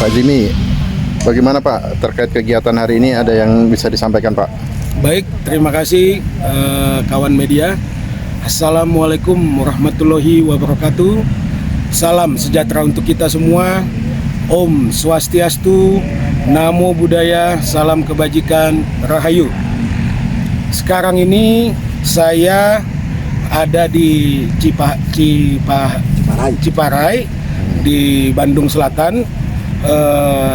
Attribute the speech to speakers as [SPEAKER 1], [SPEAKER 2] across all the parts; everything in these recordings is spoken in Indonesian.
[SPEAKER 1] Pak Jimmy, bagaimana Pak terkait kegiatan hari ini, ada yang bisa disampaikan Pak?
[SPEAKER 2] Baik, terima kasih kawan media. Assalamualaikum warahmatullahi wabarakatuh. Salam sejahtera untuk kita semua. Om Swastiastu, Namo Buddhaya, salam kebajikan, Rahayu. Sekarang ini saya ada di Ciparai di Bandung Selatan,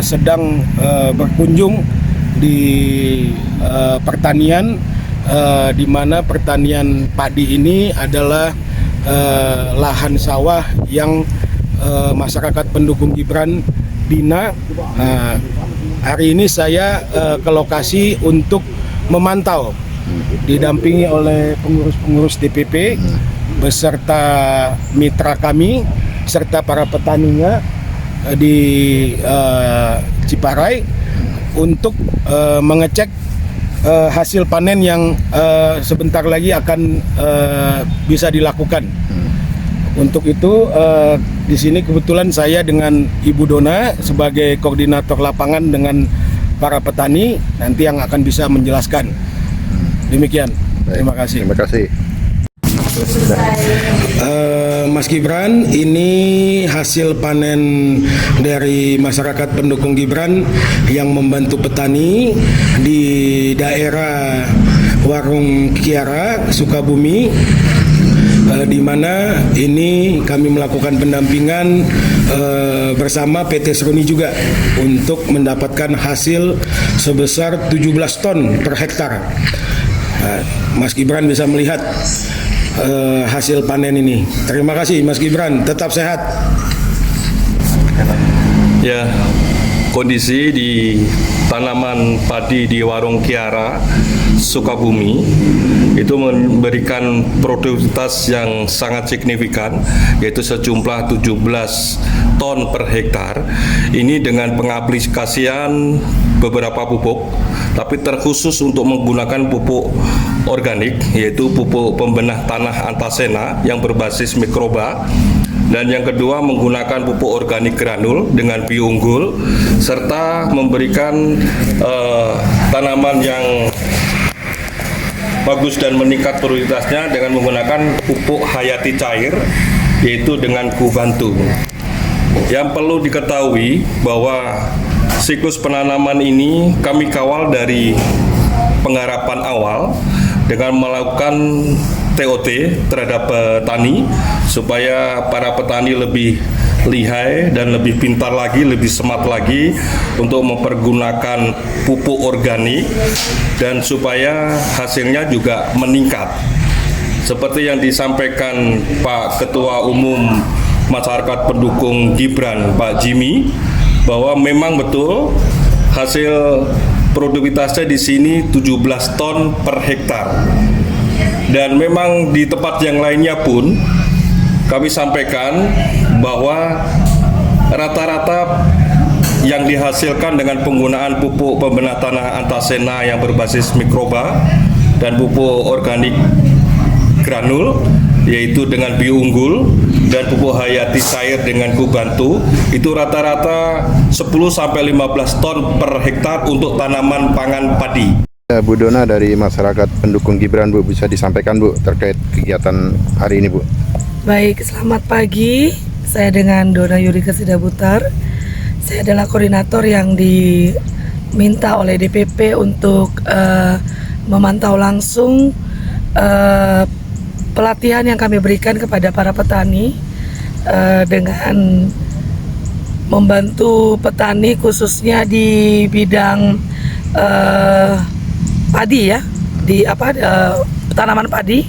[SPEAKER 2] sedang berkunjung di pertanian, di mana pertanian padi ini adalah lahan sawah yang masyarakat pendukung Gibran bina. Hari ini saya ke lokasi untuk memantau, didampingi oleh pengurus-pengurus DPP beserta mitra kami serta para petaninya di Ciparai untuk mengecek hasil panen yang sebentar lagi akan bisa dilakukan. Untuk itu di sini kebetulan saya dengan Ibu Dona sebagai koordinator lapangan dengan para petani nanti yang akan bisa menjelaskan. Demikian. Terima kasih.
[SPEAKER 1] Terima kasih.
[SPEAKER 2] Mas Gibran, ini hasil panen dari masyarakat pendukung Gibran yang membantu petani di daerah Warung Kiara, Sukabumi, di mana ini kami melakukan pendampingan bersama PT Seruni juga untuk mendapatkan hasil sebesar 17 ton per hektar. Mas Gibran bisa melihat hasil panen ini. Terima kasih Mas Gibran, tetap sehat.
[SPEAKER 3] Ya, kondisi di tanaman padi di Warung Kiara, Sukabumi itu memberikan produktivitas yang sangat signifikan, yaitu sejumlah 17 ton per hektar. Ini dengan pengaplikasian beberapa pupuk, tapi terkhusus untuk menggunakan pupuk organik, yaitu pupuk pembenah tanah Antasena yang berbasis mikroba. Dan yang kedua menggunakan pupuk organik granul dengan biounggul, serta memberikan tanaman yang bagus dan meningkat produktivitasnya dengan menggunakan pupuk hayati cair, yaitu dengan Kubantu. Yang perlu diketahui bahwa siklus penanaman ini kami kawal dari penggarapan awal dengan melakukan TOT terhadap petani supaya para petani lebih lihai dan lebih pintar lagi, lebih smart lagi untuk mempergunakan pupuk organik dan supaya hasilnya juga meningkat. Seperti yang disampaikan Pak Ketua Umum Masyarakat Pendukung Gibran, Pak Jimmy, bahwa memang betul hasil produktivitasnya di sini 17 ton per hektar. Dan memang di tempat yang lainnya pun kami sampaikan bahwa rata-rata yang dihasilkan dengan penggunaan pupuk pembenah tanah Antasena yang berbasis mikroba dan pupuk organik granul, yaitu dengan biounggul, dan pupuk hayati cair dengan Kubantu, itu rata-rata 10-15 ton per hektar untuk tanaman pangan padi.
[SPEAKER 1] Bu Dona dari masyarakat pendukung Gibran, Bu, bisa disampaikan Bu terkait kegiatan hari ini, Bu?
[SPEAKER 4] Baik, selamat pagi. Saya dengan Dona Yurika Sidabutar. Saya adalah koordinator yang diminta oleh DPP untuk memantau langsung pelatihan yang kami berikan kepada para petani dengan membantu petani khususnya di bidang padi ya, di tanaman padi.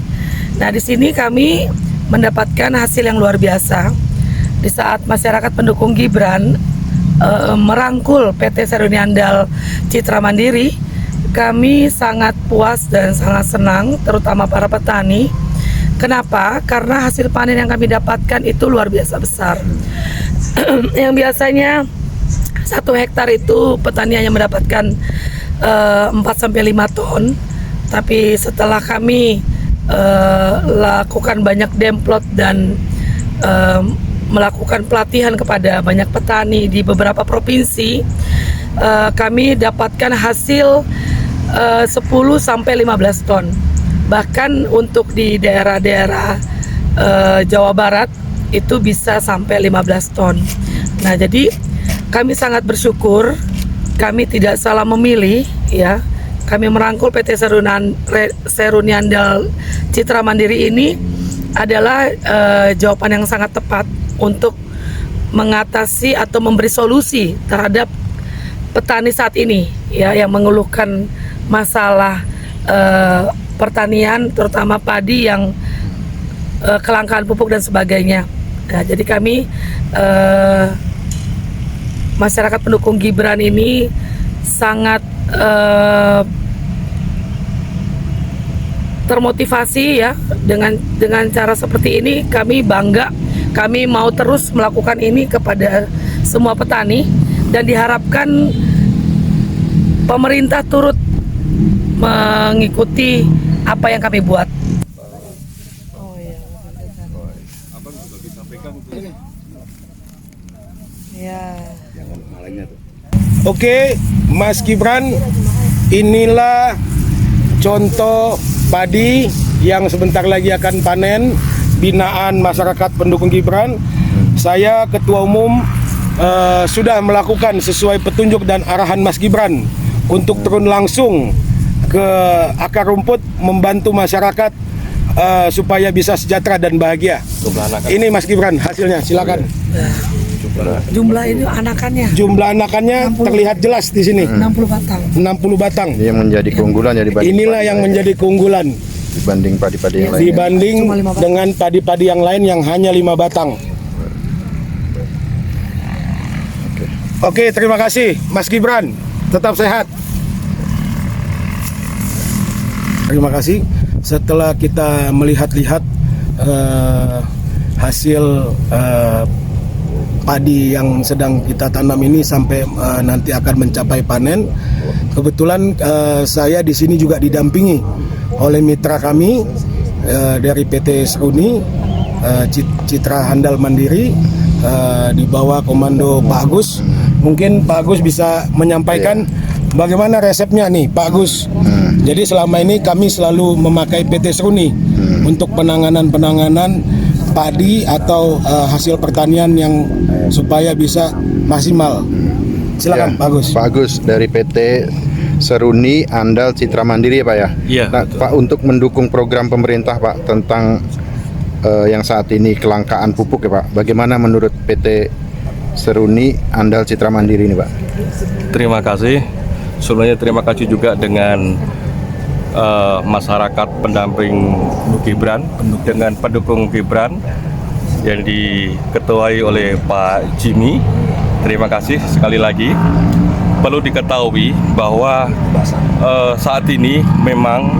[SPEAKER 4] Nah, di sini kami mendapatkan hasil yang luar biasa. Di saat masyarakat pendukung Gibran merangkul PT Seruni Andal Citra Mandiri, kami sangat puas dan sangat senang, terutama para petani. Kenapa? Karena hasil panen yang kami dapatkan itu luar biasa besar. Yang biasanya 1 hektar itu petani hanya mendapatkan 4-5 ton, tapi setelah kami lakukan banyak demplot dan melakukan pelatihan kepada banyak petani di beberapa provinsi, kami dapatkan hasil 10 sampai 15 ton. Bahkan untuk di daerah-daerah Jawa Barat itu bisa sampai 15 ton. Nah, jadi kami sangat bersyukur, kami tidak salah memilih ya. Kami merangkul PT Seruni Andal Citra Mandiri ini adalah jawaban yang sangat tepat untuk mengatasi atau memberi solusi terhadap petani saat ini ya, yang mengeluhkan masalah pertanian, terutama padi yang kelangkaan pupuk dan sebagainya. Nah, jadi kami masyarakat pendukung Gibran ini sangat termotivasi ya dengan cara seperti ini. Kami bangga, kami mau terus melakukan ini kepada semua petani dan diharapkan pemerintah turut mengikuti apa yang kami buat.
[SPEAKER 2] Oke, Mas Gibran, inilah contoh padi yang sebentar lagi akan panen, binaan masyarakat pendukung Gibran. Saya Ketua Umum sudah melakukan sesuai petunjuk dan arahan Mas Gibran untuk turun langsung ke akar rumput, membantu masyarakat supaya bisa sejahtera dan bahagia. Ini Mas Gibran hasilnya, silakan.
[SPEAKER 4] Jumlah ini anakannya.
[SPEAKER 2] Jumlah anakannya 60. Terlihat jelas di sini.
[SPEAKER 4] 60 batang.
[SPEAKER 2] 60 batang.
[SPEAKER 1] Ini yang menjadi keunggulan ya dibanding
[SPEAKER 2] Inilah yang menjadi keunggulan
[SPEAKER 1] dibanding padi-padi yang lain.
[SPEAKER 2] Dibanding dengan padi-padi yang lain yang hanya 5 batang. Oke, terima kasih Mas Gibran. Tetap sehat. Terima kasih. Setelah kita melihat-lihat hasil padi yang sedang kita tanam ini sampai nanti akan mencapai panen. Kebetulan saya di sini juga didampingi oleh mitra kami dari PT Seruni Citra Handal Mandiri di bawah komando Pak Agus. Mungkin Pak Agus bisa menyampaikan bagaimana resepnya nih Pak Agus. Jadi selama ini kami selalu memakai PT Seruni untuk penanganan padi atau hasil pertanian yang supaya bisa maksimal. Silakan Pak Agus.
[SPEAKER 1] Pak Agus dari PT Seruni Andal Citra Mandiri ya Pak ya.
[SPEAKER 3] Iya.
[SPEAKER 1] Nah, Pak, untuk mendukung program pemerintah Pak tentang yang saat ini kelangkaan pupuk ya Pak, bagaimana menurut PT Seruni Andal Citra Mandiri ini Pak?
[SPEAKER 3] Terima kasih. Sebelumnya terima kasih juga dengan masyarakat pendamping Gibran, dengan pendukung Gibran yang diketuai oleh Pak Jimmy. Terima kasih sekali lagi. Perlu diketahui bahwa saat ini memang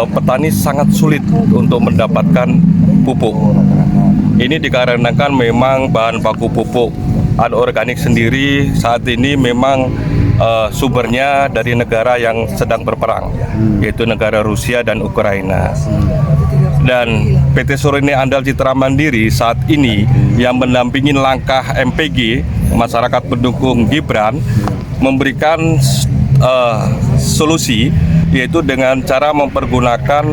[SPEAKER 3] petani sangat sulit untuk mendapatkan pupuk. Ini dikarenakan memang bahan baku pupuk anorganik sendiri saat ini memang sumbernya dari negara yang sedang berperang, yaitu negara Rusia dan Ukraina. Dan PT Seruni Andal Citra Mandiri saat ini yang mendampingi langkah MPG, masyarakat pendukung Gibran, memberikan solusi, yaitu dengan cara mempergunakan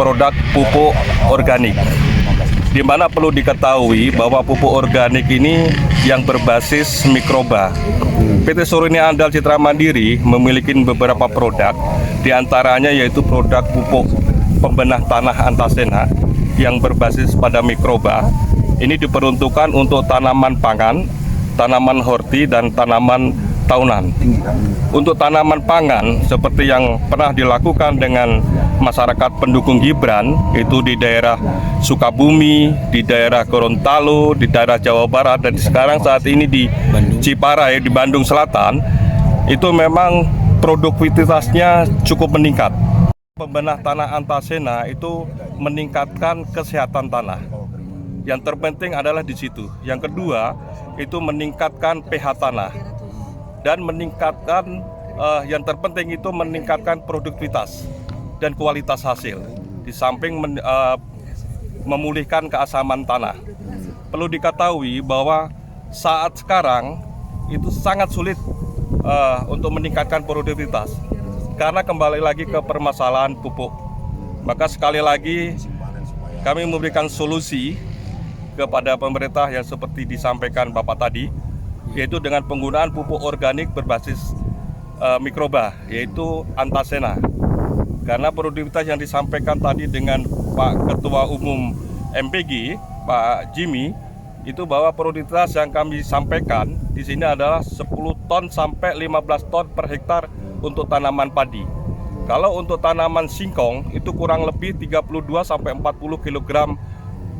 [SPEAKER 3] produk pupuk organik. Di mana perlu diketahui bahwa pupuk organik ini yang berbasis mikroba. PT Seruni Andal Citra Mandiri memiliki beberapa produk, diantaranya yaitu produk pupuk pembenah tanah Antasena yang berbasis pada mikroba. Ini diperuntukkan untuk tanaman pangan, tanaman horti, dan tanaman tahunan. Untuk tanaman pangan seperti yang pernah dilakukan dengan masyarakat pendukung Gibran, itu di daerah Sukabumi, di daerah Gorontalo, di daerah Jawa Barat, dan sekarang saat ini di Ciparai, di Bandung Selatan, itu memang produktivitasnya cukup meningkat. Pembenah tanah Antasena itu meningkatkan kesehatan tanah. Yang terpenting adalah di situ. Yang kedua, itu meningkatkan pH tanah. Dan meningkatkan, yang terpenting itu meningkatkan produktivitas dan kualitas hasil. Di samping memulihkan keasaman tanah. perlu diketahui bahwa saat sekarang itu sangat sulit untuk meningkatkan produktivitas karena kembali lagi ke permasalahan pupuk. Maka sekali lagi kami memberikan solusi kepada pemerintah yang seperti disampaikan Bapak tadi, yaitu dengan penggunaan pupuk organik berbasis mikroba, yaitu Antasena. Karena produktivitas yang disampaikan tadi dengan Pak Ketua Umum MPG, Pak Jimmy, itu bahwa produktivitas yang kami sampaikan di sini adalah 10 ton sampai 15 ton per hektar untuk tanaman padi. Kalau untuk tanaman singkong itu kurang lebih 32 sampai 40 kg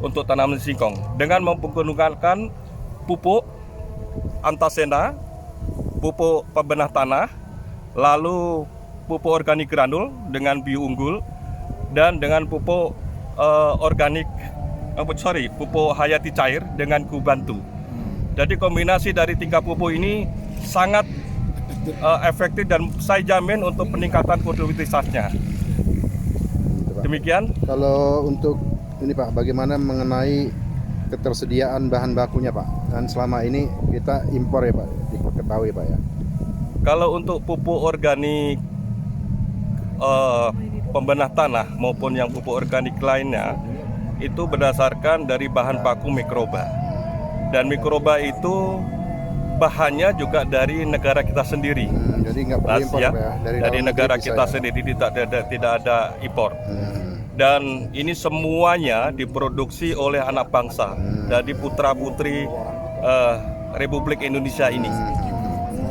[SPEAKER 3] untuk tanaman singkong dengan menggunakan pupuk Antasena, pupuk pembenah tanah, lalu pupuk organik granul dengan bio unggul, dan dengan pupuk pupuk hayati cair dengan kubantu. Jadi kombinasi dari 3 pupuk ini sangat efektif dan saya jamin untuk peningkatan produktivitasnya. Demikian.
[SPEAKER 1] Kalau untuk ini Pak, bagaimana mengenai ketersediaan bahan bakunya Pak? Dan selama ini kita impor ya Pak, diketahui Pak ya.
[SPEAKER 3] Kalau untuk pupuk organik pembenah tanah maupun yang pupuk organik lainnya itu berdasarkan dari bahan baku mikroba, dan mikroba itu bahannya juga dari negara kita sendiri.
[SPEAKER 1] Jadi nggak perlu impor
[SPEAKER 3] ya,
[SPEAKER 1] Pak ya?
[SPEAKER 3] dari negara kita
[SPEAKER 1] ya?
[SPEAKER 3] sendiri, tidak ada impor. Dan ini semuanya diproduksi oleh anak bangsa dari putra putri Republik Indonesia ini.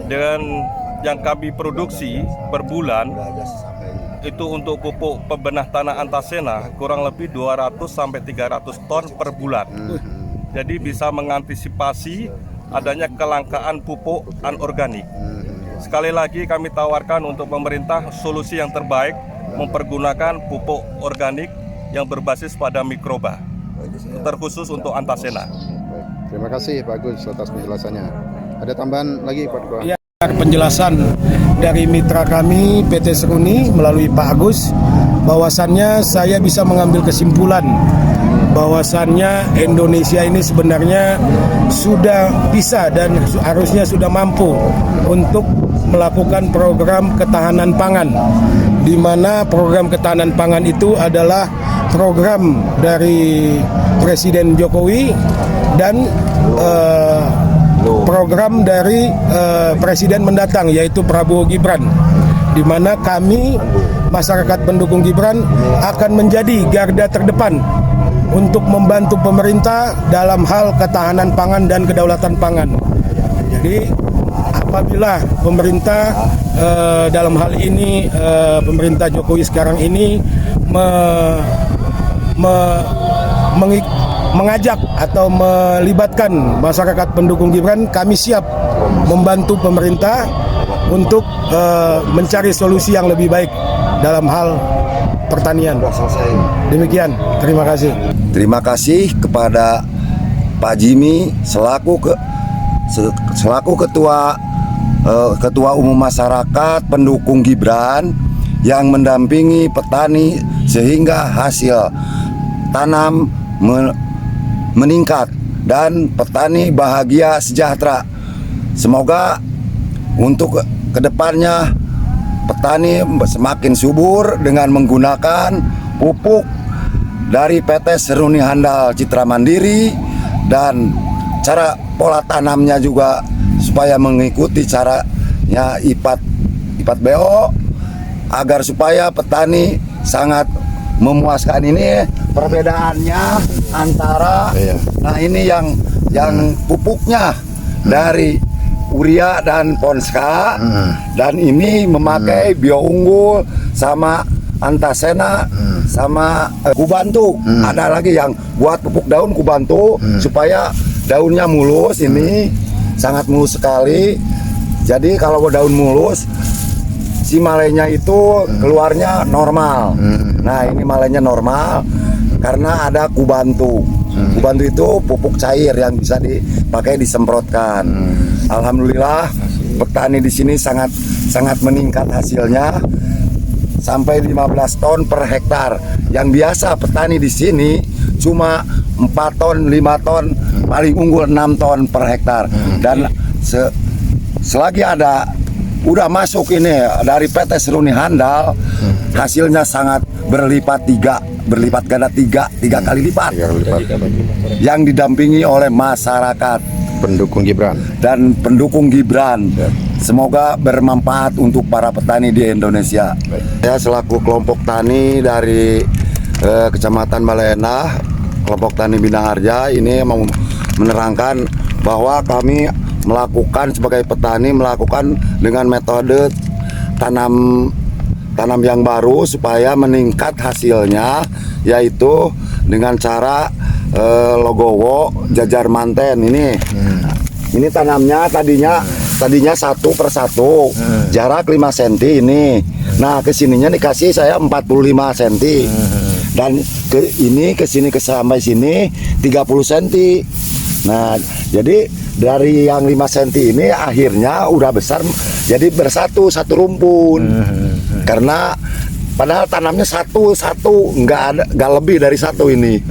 [SPEAKER 3] Dengan yang kami produksi per bulan itu untuk pupuk pembenah tanah Antasena kurang lebih 200 sampai 300 ton per bulan. Jadi bisa mengantisipasi adanya kelangkaan pupuk anorganik. Sekali lagi kami tawarkan untuk pemerintah solusi yang terbaik, mempergunakan pupuk organik yang berbasis pada mikroba, terkhusus untuk Antasena.
[SPEAKER 1] Terima kasih Pak Agus atas penjelasannya. Ada tambahan lagi Pak Ketua?
[SPEAKER 2] Ya, penjelasan dari mitra kami PT Seruni melalui Pak Agus, bahwasannya saya bisa mengambil kesimpulan bahwasannya Indonesia ini sebenarnya sudah bisa dan harusnya sudah mampu untuk melakukan program ketahanan pangan, di mana program ketahanan pangan itu adalah program dari Presiden Jokowi dan program dari Presiden mendatang, yaitu Prabowo Gibran, di mana kami masyarakat pendukung Gibran akan menjadi garda terdepan untuk membantu pemerintah dalam hal ketahanan pangan dan kedaulatan pangan. Jadi apabila pemerintah dalam hal ini pemerintah Jokowi sekarang ini mengajak atau melibatkan masyarakat pendukung Gibran, kami siap membantu pemerintah untuk mencari solusi yang lebih baik dalam hal pertanian. Demikian, terima kasih.
[SPEAKER 5] Terima kasih kepada Pak Jimmy selaku ketua umum masyarakat pendukung Gibran yang mendampingi petani sehingga hasil tanam meningkat dan petani bahagia sejahtera. Semoga untuk kedepannya petani semakin subur dengan menggunakan pupuk dari PT Seruni Handal Citra Mandiri, dan cara pola tanamnya juga supaya mengikuti caranya IPAT BO, agar supaya petani sangat memuaskan. Ini perbedaannya antara nah ini yang pupuknya dari urea dan ponska, dan ini memakai bio unggul sama Antasena sama kubantu. Ada lagi yang buat pupuk daun kubantu supaya daunnya mulus. Ini sangat mulus sekali. Jadi kalau daun mulus, si malainya itu keluarnya normal. Nah ini malainya normal karena ada kubantu. Kubantu itu pupuk cair yang bisa dipakai disemprotkan. Alhamdulillah petani di sini sangat meningkat hasilnya sampai 15 ton per hektar. Yang biasa petani di sini cuma 4 ton, 5 ton paling unggul 6 ton per hektar. Dan selagi ada udah masuk ini dari PT Seruni Handal, hasilnya sangat berlipat ganda tiga kali lipat. Yang didampingi oleh masyarakat
[SPEAKER 1] Pendukung Gibran.
[SPEAKER 5] dan pendukung Gibran. Semoga bermanfaat untuk para petani di Indonesia. Saya selaku kelompok tani dari Kecamatan Baleendah, kelompok tani Bina Harja, ini mau menerangkan bahwa kami sebagai petani melakukan dengan metode tanam yang baru supaya meningkat hasilnya, yaitu dengan cara logowo jajar manten ini. Ini tanamnya tadinya 1 per 1, jarak 5 cm ini. Nah, kesininya dikasih saya 45 cm. Dan kesini sampai sini 30 cm. Nah, jadi dari yang 5 cm ini akhirnya udah besar, jadi bersatu satu rumpun. Karena padahal tanamnya satu nggak lebih dari 1 ini.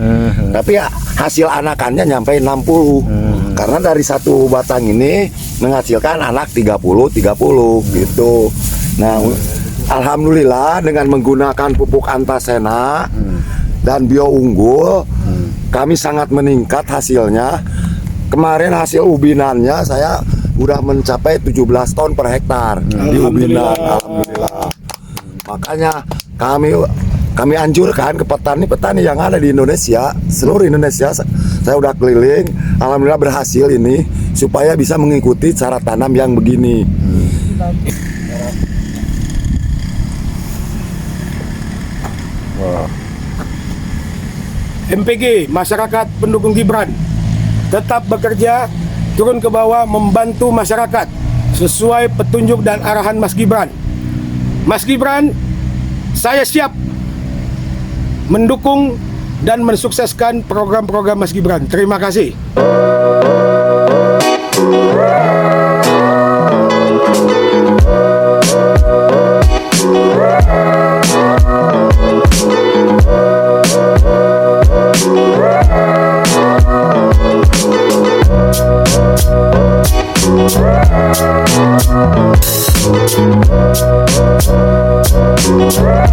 [SPEAKER 5] Tapi hasil anakannya nyampe 60. Karena dari 1 batang ini menghasilkan anak 30 gitu. Nah, alhamdulillah dengan menggunakan pupuk Antasena dan bio unggul, kami sangat meningkat hasilnya. Kemarin hasil ubinannya saya udah mencapai 17 ton per hektar di ubinan. Alhamdulillah. Makanya kami anjurkan ke petani-petani yang ada di Indonesia, seluruh Indonesia. Saya udah keliling, alhamdulillah berhasil ini, supaya bisa mengikuti cara tanam yang begini.
[SPEAKER 2] MPG, masyarakat pendukung Gibran, tetap bekerja turun ke bawah membantu masyarakat sesuai petunjuk dan arahan Mas Gibran. Mas Gibran, saya siap mendukung dan mensukseskan program-program Mas Gibran. Terima kasih.
[SPEAKER 6] Right.